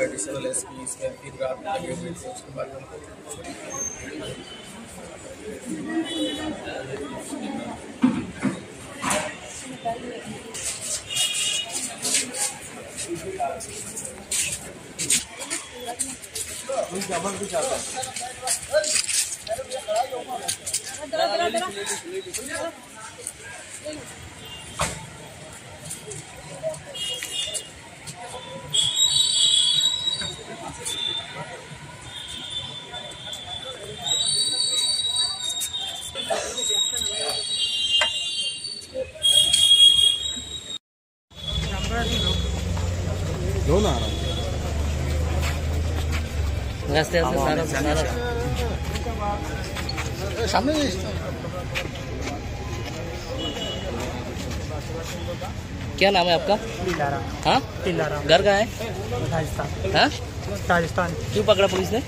Additional SP इसमें दिन रात लगे हुए थे उसके बाद जबरदस्त भी चाहता है लो ना रास्ते सामने क्या नाम है आपका? तिलारा। हाँ, तिलारा। घर का है? राजस्थान। हाँ, राजस्थान। क्यों पकड़ा पुलिस ने?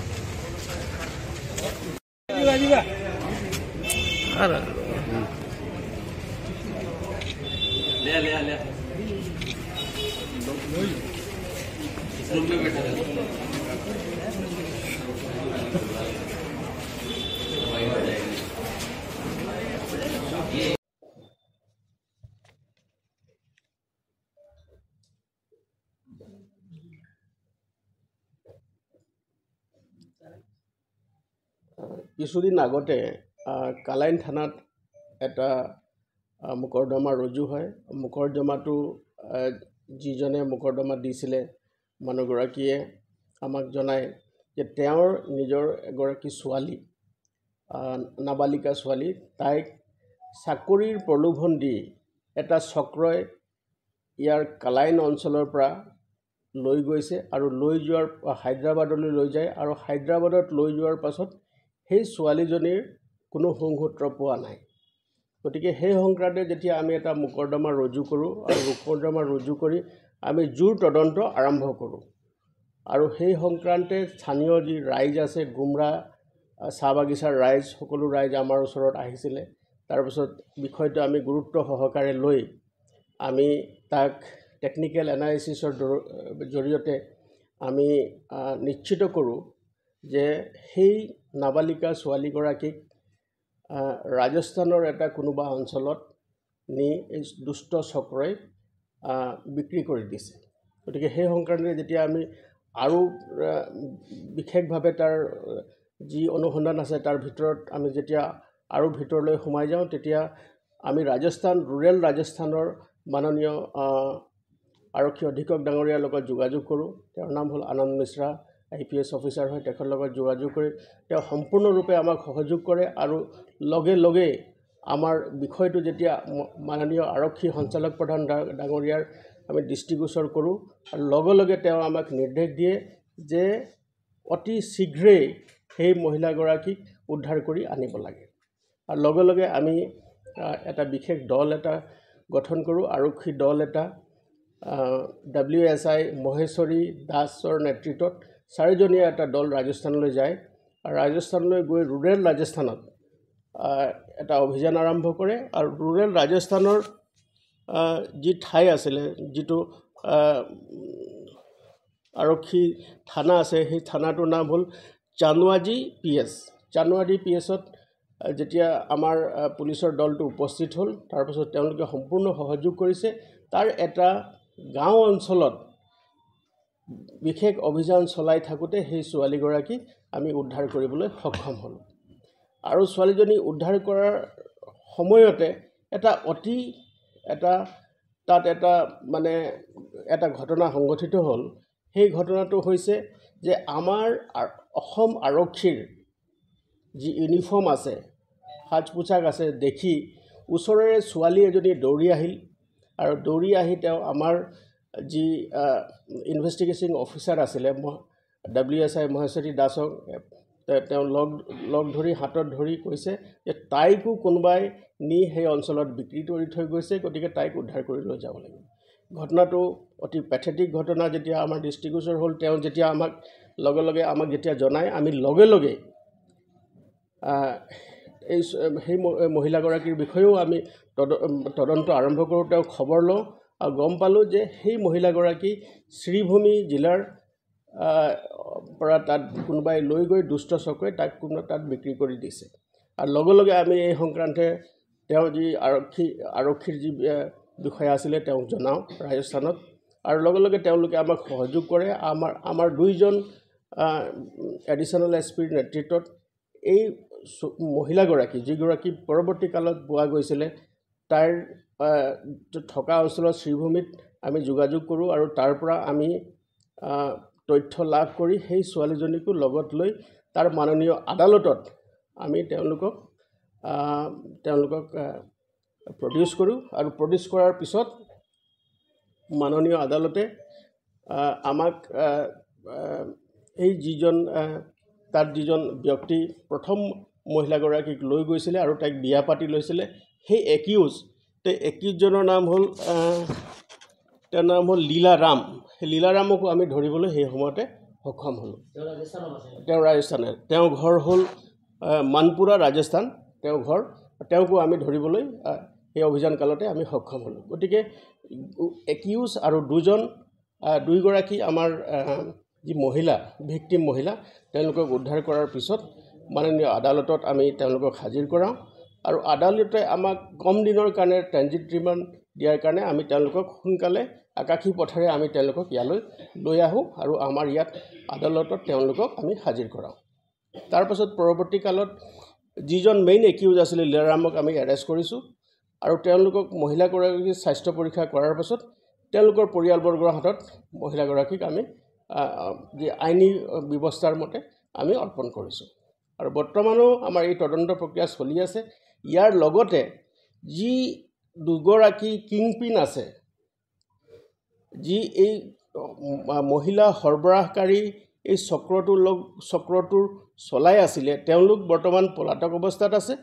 ले ले ले इस रूम में बैठे কিছুদিন আগতে কালাইন থানাত এটা মোকৰ্দমা ৰুজু হয়। মোকৰ্দমাটো যিজনে মোকৰ্দমা দিছিলে মানুহগৰাকীয়ে আমাক জনায় যে তেওঁৰ নিজৰ এগৰাকী ছোৱালী নাবালিকা ছোৱালী তাইক চাকৰিৰ প্ৰলোভন দি এটা চক্ৰই ইয়াৰ কালাইন অঞ্চলৰ পৰা লৈ গৈছে আৰু লৈ যোৱাৰ হায়দৰাবাদলৈ লৈ যায় আৰু হায়দৰাবাদত লৈ যোৱাৰ পাছত সেই ছোৱালীজনীৰ কোনো সংসূত্ৰ পোৱা নাই। গতিকে সেই সংক্ৰান্তে যেতিয়া আমি এটা মোকৰ্দমা ৰুজু কৰোঁ আৰু মোকৰ্দমা ৰুজু কৰি আমি জোৰ তদন্ত আৰম্ভ কৰোঁ আৰু সেই সংক্ৰান্তে স্থানীয় যি ৰাইজ আছে গুমৰা চাহ বাগিচাৰ ৰাইজ সকলো ৰাইজ আমাৰ ওচৰত আহিছিলে। তাৰপিছত বিষয়টো আমি গুৰুত্ব সহকাৰে লৈ আমি তাক টেকনিকেল এনালাইচিছৰ জৰিয়তে আমি নিশ্চিত কৰোঁ যে সেই নাবালিকা ছোৱালীগৰাকীক ৰাজস্থানৰ এটা কোনোবা অঞ্চলত নি এই দুষ্ট চক্ৰই বিক্ৰী কৰি দিছে। গতিকে সেই সংক্ৰান্তে যেতিয়া আমি আৰু বিশেষভাৱে তাৰ যি অনুসন্ধান আছে তাৰ ভিতৰত আমি যেতিয়া আৰু ভিতৰলৈ সোমাই যাওঁ তেতিয়া আমি ৰাজস্থান ৰুৰেল ৰাজস্থানৰ মাননীয় আৰক্ষী অধীক্ষক ডাঙৰীয়াৰ লগত যোগাযোগ কৰোঁ। তেওঁৰ নাম হ'ল আনন্দ মিশ্ৰা, IPS অফিচাৰ হয়। তেখেতৰ লগত যোগাযোগ কৰি তেওঁ সম্পূৰ্ণৰূপে আমাক সহযোগ কৰে আৰু লগে লগে আমাৰ বিষয়টো যেতিয়া মাননীয় আৰক্ষী সঞ্চালক প্ৰধান ডাঙৰীয়াৰ আমি দৃষ্টিগোচৰ কৰোঁ আৰু লগে লগে তেওঁ আমাক নিৰ্দেশ দিয়ে যে অতি শীঘ্ৰেই সেই মহিলাগৰাকীক উদ্ধাৰ কৰি আনিব লাগে আৰু লগে লগে আমি এটা বিশেষ দল এটা গঠন কৰোঁ। আৰক্ষী দল এটা WSI মহেশ্বৰী দাসৰ নেতৃত্বত 4জনীয়া এটা দল ৰাজস্থানলৈ যায় আৰু ৰাজস্থানলৈ গৈ ৰুৰেল ৰাজস্থানত এটা অভিযান আৰম্ভ কৰে আৰু ৰুৰেল ৰাজস্থানৰ যি ঠাই আছিলে যিটো আৰক্ষী থানা আছে সেই থানাটোৰ নাম হ'ল চানুৱাজি PS। চানুৱাজি PSত যেতিয়া আমাৰ পুলিচৰ দলটো উপস্থিত হ'ল তাৰপিছত তেওঁলোকে সম্পূৰ্ণ সহযোগ কৰিছে। তাৰ এটা গাঁও অঞ্চলত বিশেষ অভিযান চলাই থাকোঁতে সেই ছোৱালীগৰাকীক আমি উদ্ধাৰ কৰিবলৈ সক্ষম হ'লোঁ আৰু ছোৱালীজনী উদ্ধাৰ কৰাৰ সময়তে তাত এটা মানে এটা ঘটনা সংঘটিত হ'ল। সেই ঘটনাটো হৈছে যে আমাৰ অসম আৰক্ষীৰ যি ইউনিফৰ্ম আছে সাজ পোছাক আছে দেখি ওচৰৰে ছোৱালী এজনী দৌৰি আহিল আৰু দৌৰি আহি তেওঁ আমাৰ যি ইনভেষ্টিগেটিং অফিচাৰ আছিলে WSI মহেশ্বৰী দাসক তেওঁ লগ ধৰি হাতত ধৰি কৈছে যে তাইকো কোনোবাই নি সেই অঞ্চলত বিক্ৰী কৰি থৈ গৈছে, গতিকে তাইক উদ্ধাৰ কৰি লৈ যাব লাগিব। ঘটনাটো অতি পেথেটিক ঘটনা। যেতিয়া আমাৰ দৃষ্টিগোচৰ হ'ল, তেওঁ যেতিয়া আমাক যেতিয়া জনায়, আমি লগে লগে সেই মহিলাগৰাকীৰ বিষয়েও আমি তদন্ত আৰম্ভ কৰোঁ। তেওঁ খবৰ লওঁ আৰু গম পালোঁ যে সেই মহিলাগৰাকী শ্ৰীভূমি জিলাৰ পৰা তাত কোনোবাই লৈ গৈ দুষ্ট চক্ৰই তাত বিক্ৰী কৰি দিছে। আৰু লগে লগে আমি এই সংক্ৰান্তে তেওঁ যি আৰক্ষীৰ যি বিষয়া আছিলে তেওঁক জনাওঁ ৰাজস্থানত, আৰু লগে লগে তেওঁলোকে আমাক সহযোগ কৰে। আমাৰ 2জন এডিশ্যনেল SPৰ নেতৃত্বত এই মহিলাগৰাকী, যিগৰাকী পৰৱৰ্তী কালত পোৱা গৈছিলে, তাইৰ থকা অঞ্চলত শ্ৰীভূমিত আমি যোগাযোগ কৰোঁ আৰু তাৰ পৰা আমি তথ্য লাভ কৰি সেই ছোৱালীজনীকো লগত লৈ তাৰ মাননীয় আদালতত আমি তেওঁলোকক প্ৰডিউচ কৰোঁ। আৰু প্ৰডিউচ কৰাৰ পিছত মাননীয় আদালতে আমাক এই তাত যিজন ব্যক্তি প্ৰথম মহিলাগৰাকীক লৈ গৈছিলে আৰু তাইক বিয়া পাতি লৈছিলে, সেই একিউজজনৰ নাম হ'ল লীলাৰাম। সেই লীলাৰামকো আমি ধৰিবলৈ সেই সময়তে সক্ষম হ'লোঁ। তেওঁ ৰাজস্থানৰ, তেওঁৰ ঘৰ হ'ল মানপুৰা, ৰাজস্থান তেওঁৰ ঘৰ। তেওঁকো আমি ধৰিবলৈ সেই অভিযান কালতে আমি সক্ষম হ'লোঁ। গতিকে একিউজ আৰু দুইগৰাকী আমাৰ যি ভিক্টিম মহিলা, তেওঁলোকক উদ্ধাৰ কৰাৰ পিছত মাননীয় আদালতত আমি তেওঁলোকক হাজিৰ কৰাওঁ আৰু আদালতে আমাক কম দিনৰ কাৰণে ট্ৰেনজিট ৰিমাণ্ড দিয়াৰ কাৰণে আমি তেওঁলোকক সোনকালে আকাশী পথেৰে আমি তেওঁলোকক ইয়ালৈ লৈ আহোঁ আৰু আমাৰ ইয়াত আদালতত তেওঁলোকক আমি হাজিৰ কৰাওঁ। তাৰপাছত পৰৱৰ্তী কালত যিজন মেইন একিউজ আছিলে লীলাৰামক আমি এৰেষ্ট কৰিছোঁ আৰু তেওঁলোকক মহিলাগৰাকীক স্বাস্থ্য পৰীক্ষা কৰাৰ পাছত তেওঁলোকৰ পৰিয়ালবৰ্গৰ হাতত মহিলাগৰাকীক আমি যি আইনী ব্যৱস্থাৰ মতে আমি অৰ্পণ কৰিছোঁ। আৰু বৰ্তমানো আমাৰ এই তদন্ত প্ৰক্ৰিয়া চলি আছে। ইয়াৰ লগতে যি দুগৰাকী কিংপিন আছে, যি এই মহিলা সৰবৰাহকাৰী এই চক্ৰটোৰ চলাই আছিলে, তেওঁলোক বৰ্তমান পলাতক অৱস্থাত আছে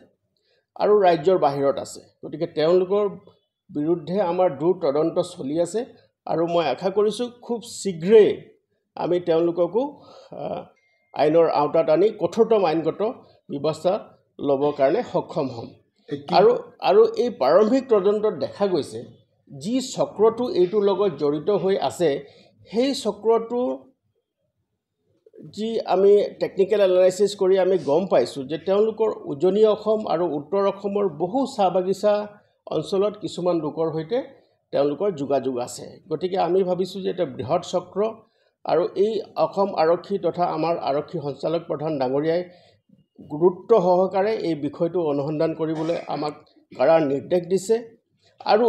আৰু ৰাজ্যৰ বাহিৰত আছে। গতিকে তেওঁলোকৰ বিৰুদ্ধে আমাৰ তদন্ত চলি আছে আৰু মই আশা কৰিছোঁ খুব শীঘ্ৰেই আমি তেওঁলোককো আইনৰ আওতাত আনি কঠোৰতম আইনগত ব্যৱস্থা ল'বৰ কাৰণে সক্ষম হ'ম। আৰু এই প্ৰাৰম্ভিক তদন্তত দেখা গৈছে যি চক্ৰটো এইটোৰ লগত জড়িত হৈ আছে, সেই চক্ৰটো যি আমি টেকনিকেল এনালাইচিছ কৰি আমি গম পাইছোঁ যে তেওঁলোকৰ উজনি অসম আৰু উত্তৰ অসমৰ বহু চাহ বাগিচা অঞ্চলত কিছুমান লোকৰ সৈতে তেওঁলোকৰ যোগাযোগ আছে। গতিকে আমি ভাবিছোঁ যে এটা বৃহৎ চক্ৰ, আৰু এই অসম আৰক্ষী তথা আমাৰ আৰক্ষী সঞ্চালক প্ৰধান ডাঙৰীয়াই গুৰুত্ব সহকাৰে এই বিষয়টো অনুসন্ধান কৰিবলৈ আমাক কাৰা নিৰ্দেশ দিছে আৰু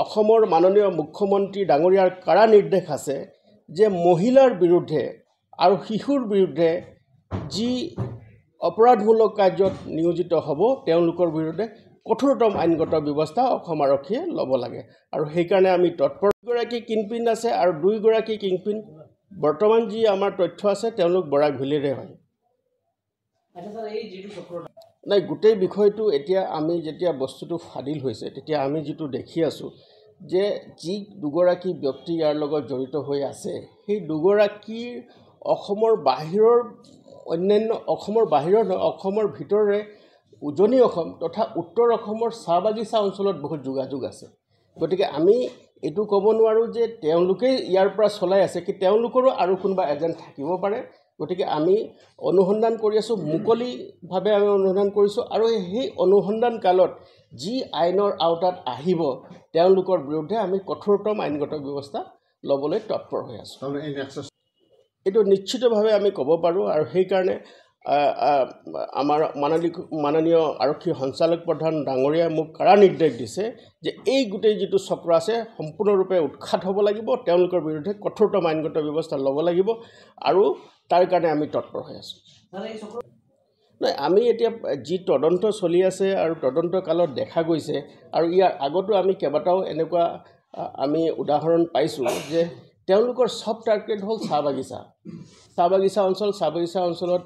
অসমৰ মাননীয় মুখ্যমন্ত্ৰী ডাঙৰীয়াৰ কাৰা নিৰ্দেশ আছে যে মহিলাৰ বিৰুদ্ধে আৰু শিশুৰ বিৰুদ্ধে যি অপৰাধমূলক কাৰ্যত নিয়োজিত হ'ব, তেওঁলোকৰ বিৰুদ্ধে কঠোৰতম আইনগত ব্যৱস্থা অসম আৰক্ষীয়ে ল'ব লাগে। আৰু সেইকাৰণে আমি তৎপৰ। 2গৰাকী কিংপিন আছে আৰু 2গৰাকী কিংপিন বৰ্তমান যি আমাৰ তথ্য আছে তেওঁলোক বৰাক ভেলীৰে হয়। নাই, গোটেই বিষয়টো এতিয়া আমি যেতিয়া বস্তুটো ফাদিল হৈছে, তেতিয়া আমি যিটো দেখি আছোঁ যে যি 2গৰাকী ব্যক্তি ইয়াৰ লগত জড়িত হৈ আছে, সেই 2গৰাকীৰ অসমৰ বাহিৰৰ নহয়, অসমৰ ভিতৰৰে উজনি অসম তথা উত্তৰ অসমৰ চাহ বাগিচা অঞ্চলত বহুত যোগাযোগ আছে। গতিকে আমি এইটো ক'ব নোৱাৰোঁ যে তেওঁলোকেই ইয়াৰ পৰা চলাই আছে, কি তেওঁলোকৰো আৰু কোনোবা এজেণ্ট থাকিব পাৰে। গতিকে আমি অনুসন্ধান কৰি আছোঁ, মুকলিভাৱে আমি অনুসন্ধান কৰিছোঁ আৰু সেই অনুসন্ধান কালত যি আইনৰ আওতাত আহিব তেওঁলোকৰ বিৰুদ্ধে আমি কঠোৰতম আইনগত ব্যৱস্থা ল'বলৈ তৎপৰ হৈ আছোঁ। এইটো নিশ্চিতভাৱে আমি ক'ব পাৰোঁ আৰু সেইকাৰণে আমাৰ মাননীয় আৰক্ষী সঞ্চালক প্ৰধান ডাঙৰীয়াই মোক কাৰা নিৰ্দেশ দিছে যে এই গোটেই যিটো চক্ৰ আছে সম্পূৰ্ণৰূপে উৎখাত হ'ব লাগিব, তেওঁলোকৰ বিৰুদ্ধে কঠোৰতম আইনগত ব্যৱস্থা ল'ব লাগিব আৰু তাৰ কাৰণে আমি তৎপৰ হৈ আছোঁ। নাই, আমি এতিয়া যি তদন্ত চলি আছে আৰু তদন্ত কালত দেখা গৈছে আৰু ইয়াৰ আগতো আমি কেইবাটাও এনেকুৱা আমি উদাহৰণ পাইছোঁ যে তেওঁলোকৰ সব টাৰ্গেট হ'ল চাহ বাগিচা অঞ্চলত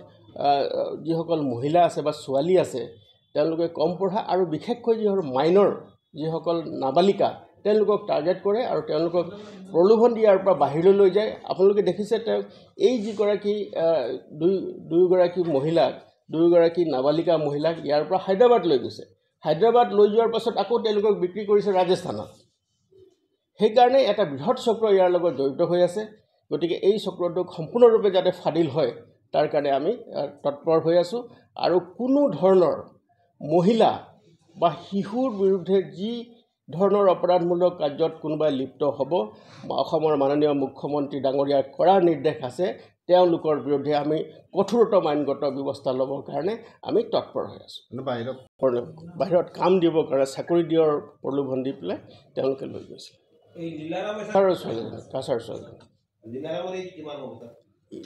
যিসকল মহিলা আছে বা ছোৱালী আছে তেওঁলোকে কম পঢ়া আৰু বিশেষকৈ যিসকল মাইনৰ যিসকল নাবালিকা তেওঁলোকক টাৰ্গেট কৰে আৰু তেওঁলোকক প্ৰলোভন দিয়াৰ পৰা বাহিৰলৈ লৈ যায়। আপোনালোকে দেখিছে এই যিগৰাকী দুয়োগৰাকী নাবালিকা মহিলাক ইয়াৰ পৰা হায়দৰাবাদ লৈ গৈছে। হায়দৰাবাদ লৈ যোৱাৰ পাছত আকৌ তেওঁলোকক বিক্ৰী কৰিছে ৰাজস্থানত। সেইকাৰণে এটা বৃহৎ চক্ৰ ইয়াৰ লগত জড়িত হৈ আছে। গতিকে এই চক্ৰটোক সম্পূৰ্ণৰূপে যাতে ফাদিল হয় তাৰ কাৰণে আমি তৎপৰ হৈ আছোঁ আৰু কোনো ধৰণৰ মহিলা বা শিশুৰ বিৰুদ্ধে যি ধৰণৰ অপৰাধমূলক কাৰ্যত কোনোবাই লিপ্ত হ'ব অসমৰ মাননীয় মুখ্যমন্ত্ৰী ডাঙৰীয়াৰ কৰা নিৰ্দেশ আছে তেওঁলোকৰ বিৰুদ্ধে আমি কঠোৰতম আইনগত ব্যৱস্থা ল'বৰ কাৰণে আমি তৎপৰ হৈ আছোঁ। বাহিৰত কাম দিবৰ কাৰণে চাকৰি দিয়াৰ প্ৰলোভন দি পেলাই তেওঁলোকে লৈ গৈছে।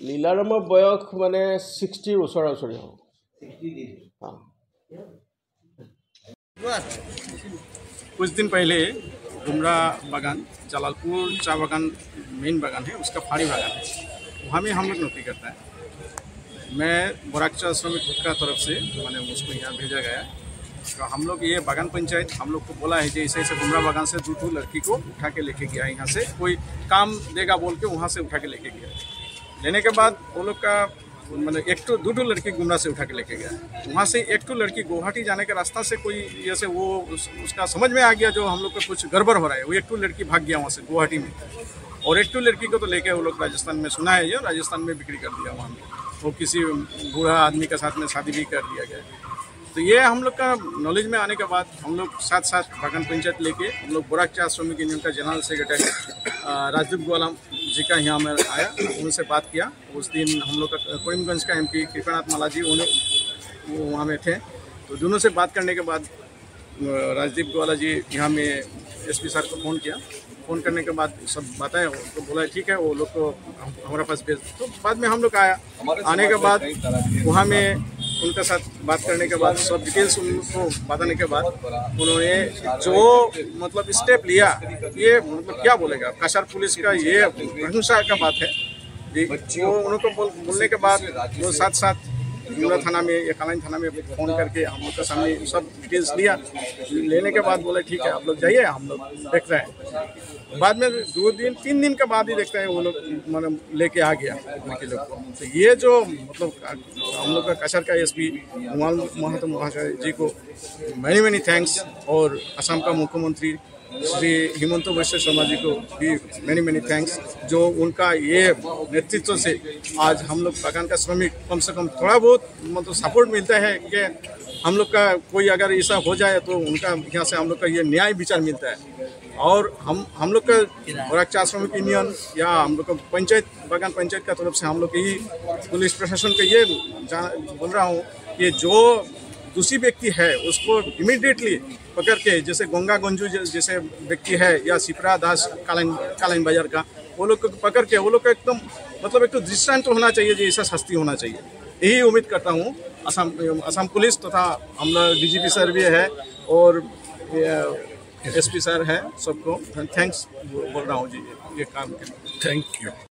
লীলাৰামৰ বয়স মানে 60 ওচৰা-ওচৰি হ'ব। कुछ दिन पहले गुमरा बागान जलालपुर चाय बागान मेन बागान है, उसका फाड़ी बागान है, वहाँ में हम लोग नौकरी करता है। मैं बोराकचा श्रमिक का तरफ से मैंने उसको यहाँ भेजा गया। तो हम लोग ये बागान पंचायत हम लोग को बोला है कि ऐसे ऐसे गुमरा बागान से 2 लड़की को उठा के लेके गया, यहाँ से कोई काम देगा बोल के वहाँ से उठा के लेके गया। लेने के बाद वो लोग का मतलब 2 लड़की गुमरा से उठा के लेके गया। वहाँ से 1 लड़की गुवाहाटी जाने के रास्ता से कोई जैसे वो उसका समझ में आ गया जो हम लोग का कुछ गड़बड़ हो रहा है। वो 1 लड़की भाग गया वहाँ से गुवाहाटी में, और 1 लड़की को तो लेके वो लोग राजस्थान में सुना है ये राजस्थान में बिक्री कर दिया। वहाँ में वो किसी बूढ़ा आदमी के साथ में शादी भी कर दिया गया। तो ये हम लोग का नॉलेज में आने के बाद हम लोग साथ बागान पंचायत लेके हम लोग बोराकचा श्रमिक यूनियन का जनरल सेक्रेटरी राजदीप ग्वाला जी का यहाँ में आया, उनसे बात किया। उस दिन हम लोग का करीमगंज का MP कृपानाथ माला जी वो वहाँ में थे। तो दोनों से बात करने के बाद राजदीप ग्वाला जी यहाँ में SP सर को फ़ोन किया। फ़ोन करने के बाद सब बताया, तो बोला ठीक है वो लोग को हमारे पास भेज। तो बाद में हम लोग आने के बाद वहाँ में उनके साथ बात करने के बाद सब डिटेल्स उनको बताने के बाद उन्होंने जो मतलब स्टेप लिया ये मतलब क्या बोलेगा कासार पुलिस का ये प्रशंसा का बात है। वो उनको बोलने के बाद वो साथ गुमरा थाना में या कालाइन थाना में फ़ोन करके हम लोग के सामने सब डिटेल्स लेने के बाद बोले ठीक है आप लोग जाइए, हम लोग देख रहे हैं। बाद में 2-3 दिन के बाद ही देखते हैं वो लोग मतलब लेके आ गया उनके लोग को। तो ये जो मतलब हम लोग का कासार का SP नुमाल महतो महाशय जी को मैनी थैंक्स, और असम का मुख्यमंत्री श्री हिमंत बिश्व शर्मा जी को भी मैनी थैंक्स, जो उनका ये नेतृत्व से आज हम लोग बागान का श्रमिक कम से कम थोड़ा बहुत मतलब सपोर्ट मिलता है कि हम लोग का कोई अगर ऐसा हो जाए तो उनका यहाँ से हम लोग का ये न्याय विचार मिलता है। और हम लोग का बोराकचा श्रमिक यूनियन या हम लोग का बागान पंचायत का तरफ से हम लोग यही पुलिस प्रशासन को ये बोल रहा हूँ कि जो दूसरी व्यक्ति है उसको इमीडिएटली पकड़ के, जैसे गंगा गंजू जैसे व्यक्ति है या शिप्रा दास कालाइन बाजार का, वो लोग को पकड़ के वो लोग का एकदम मतलब एक तो दृष्टांत होना चाहिए, जो ऐसा शास्ति होना चाहिए। यही उम्मीद करता हूँ असम पुलिस तथा हम लोग DGP सर भी है और SP सर है, सबको थैंक्स बोल रहा हूँ जी ये काम के। Thank you.